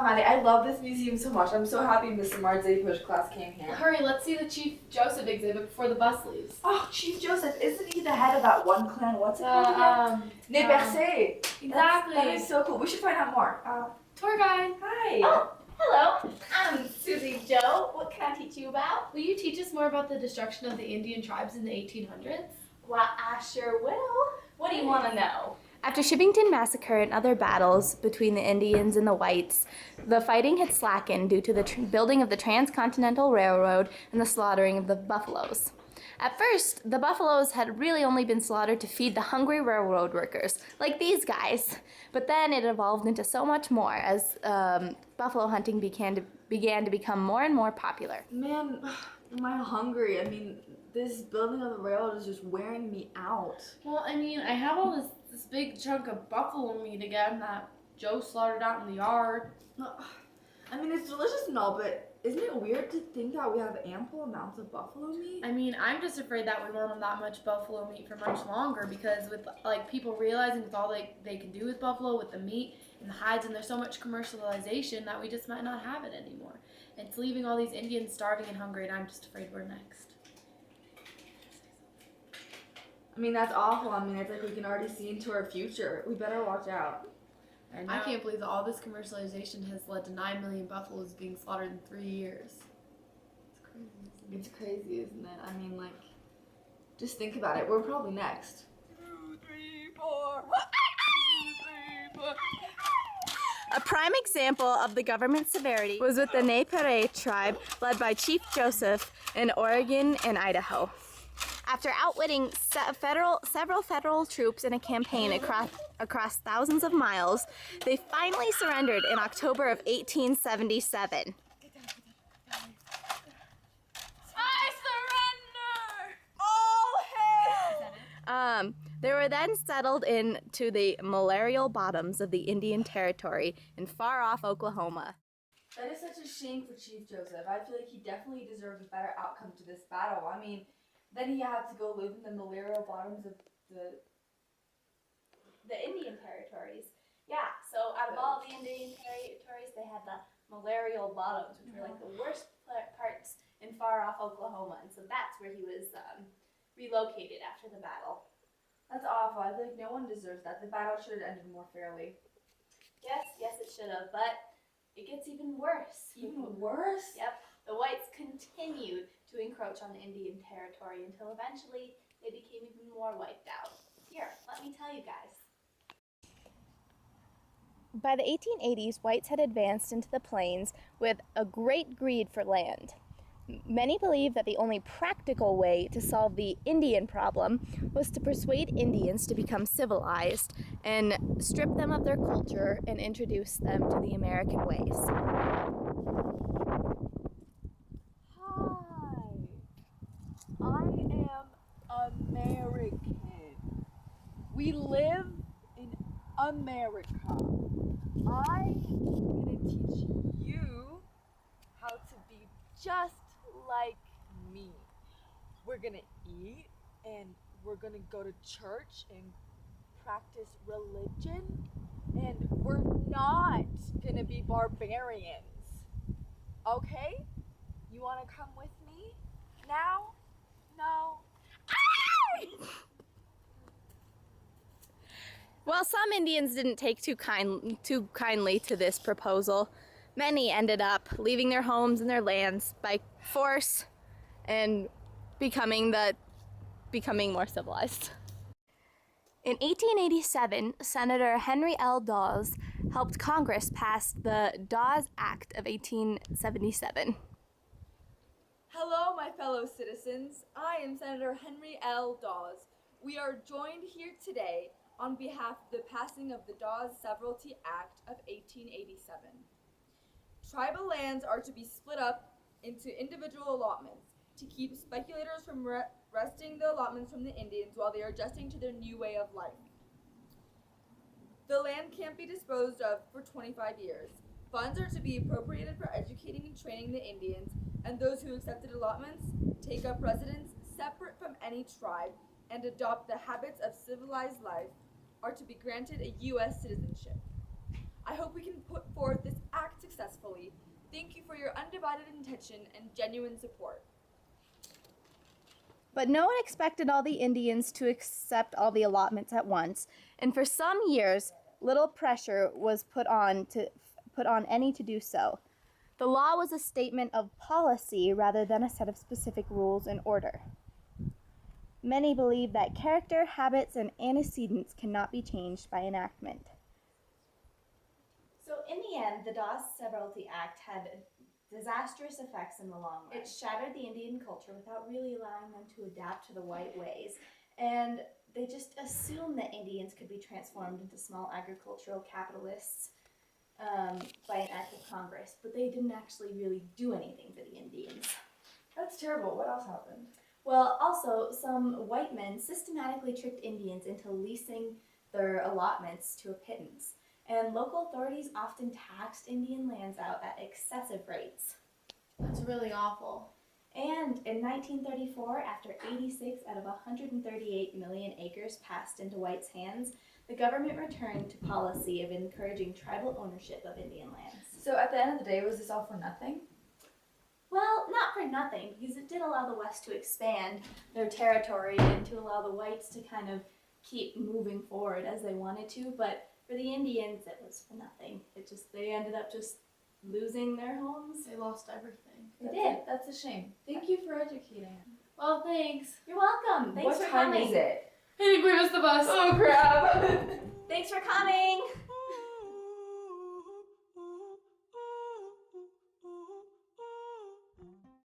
Maddie, I love this museum so much. I'm so happy Miss Samard's APUSH class came here. Hurry, let's see the Chief Joseph exhibit before the bus leaves. Oh, Chief Joseph, isn't he the head of that one clan? What's it called again? Ne Bercé. Exactly. That is so cool. We should find out more. Tour guide. Hi. Oh, hello. I'm Susie Joe. What can I teach you about? Will you teach us more about the destruction of the Indian tribes in the 1800s? Why, I sure will. What do you want to know? After Shibington Massacre and other battles between the Indians and the whites, the fighting had slackened due to the building of the Transcontinental Railroad and the slaughtering of the buffaloes. At first, the buffaloes had really only been slaughtered to feed the hungry railroad workers, like these guys. But then it evolved into so much more as buffalo hunting began to become more and more popular. Man, am I hungry? I mean, this building of the railroad is just wearing me out. Well, I mean, I have all this big chunk of buffalo meat again that Joe slaughtered out in the yard. I mean, it's delicious and all, but isn't it weird to think that we have ample amounts of buffalo meat? I mean, I'm just afraid that we won't have that much buffalo meat for much longer because with like people realizing with all they can do with buffalo, with the meat and the hides, and there's so much commercialization that we just might not have it anymore. It's leaving all these Indians starving and hungry, and I'm just afraid we're next. I mean, that's awful. I mean, it's like we can already see into our future. We better watch out. I can't believe that all this commercialization has led to 9 million buffaloes being slaughtered in 3 years. It's crazy, isn't it? I mean, like, just think about it. We're probably next. 2, 3, 4. 2, 3, 4. A prime example of the government severity was with the Ne Pere tribe led by Chief Joseph in Oregon and Idaho. After outwitting several federal troops in a campaign across thousands of miles, they finally surrendered in October of 1877. I surrender! All hail! They were then settled into the malarial bottoms of the Indian Territory in far-off Oklahoma. That is such a shame for Chief Joseph. I feel like he definitely deserved a better outcome to this battle. I mean, then he had to go live in the malarial bottoms of the Indian Territories. Yeah, so out of all the Indian Territories, they had the malarial bottoms, which were like the worst parts in far-off Oklahoma, and so that's where he was relocated after the battle. That's awful. I feel like no one deserves that. The battle should have ended more fairly. Yes, it should have, but it gets even worse. Even worse? Yep. The whites continued to encroach on the Indian Territory until eventually they became even more wiped out. Here, let me tell you guys. By the 1880s, whites had advanced into the plains with a great greed for land. Many believed that the only practical way to solve the Indian problem was to persuade Indians to become civilized and strip them of their culture and introduce them to the American ways. I am American. We live in America. I'm gonna teach you how to be just like me. We're gonna eat and we're gonna go to church and practice religion, and we're not gonna be barbarians. Okay? You wanna come with me now? No. While some Indians didn't take too kindly to this proposal, many ended up leaving their homes and their lands by force and becoming more civilized. In 1887, Senator Henry L. Dawes helped Congress pass the Dawes Act of 1877. Hello, my fellow citizens. I am Senator Henry L. Dawes. We are joined here today on behalf of the passing of the Dawes Severalty Act of 1887. Tribal lands are to be split up into individual allotments to keep speculators from wresting the allotments from the Indians while they are adjusting to their new way of life. The land can't be disposed of for 25 years. Funds are to be appropriated for educating and training the Indians, and those who accepted allotments take up residence separate from any tribe and adopt the habits of civilized life are to be granted a U.S. citizenship. I hope we can put forth this act successfully. Thank you for your undivided attention and genuine support. But no one expected all the Indians to accept all the allotments at once, and for some years, little pressure was put on any to do so. The law was a statement of policy rather than a set of specific rules and order. Many believe that character, habits, and antecedents cannot be changed by enactment. So in the end, the Dawes Severalty Act had disastrous effects in the long run. It shattered the Indian culture without really allowing them to adapt to the white ways. And they just assumed that Indians could be transformed into small agricultural capitalists by an act of Congress, but they didn't actually really do anything for the Indians. That's terrible. What else happened? Well, also, some white men systematically tricked Indians into leasing their allotments to a pittance, and local authorities often taxed Indian lands out at excessive rates. That's really awful. And in 1934, after 86 out of 138 million acres passed into whites' hands, the government returned to policy of encouraging tribal ownership of Indian lands. So at the end of the day, was this all for nothing? Well, not for nothing, because it did allow the West to expand their territory and to allow the whites to kind of keep moving forward as they wanted to, but for the Indians, it was for nothing. They ended up just losing their homes. They lost everything. They did. That's a shame. Thank you for educating. Well, thanks. You're welcome. Thanks What for time coming. is it? I think we missed the bus. Oh crap! Thanks for coming.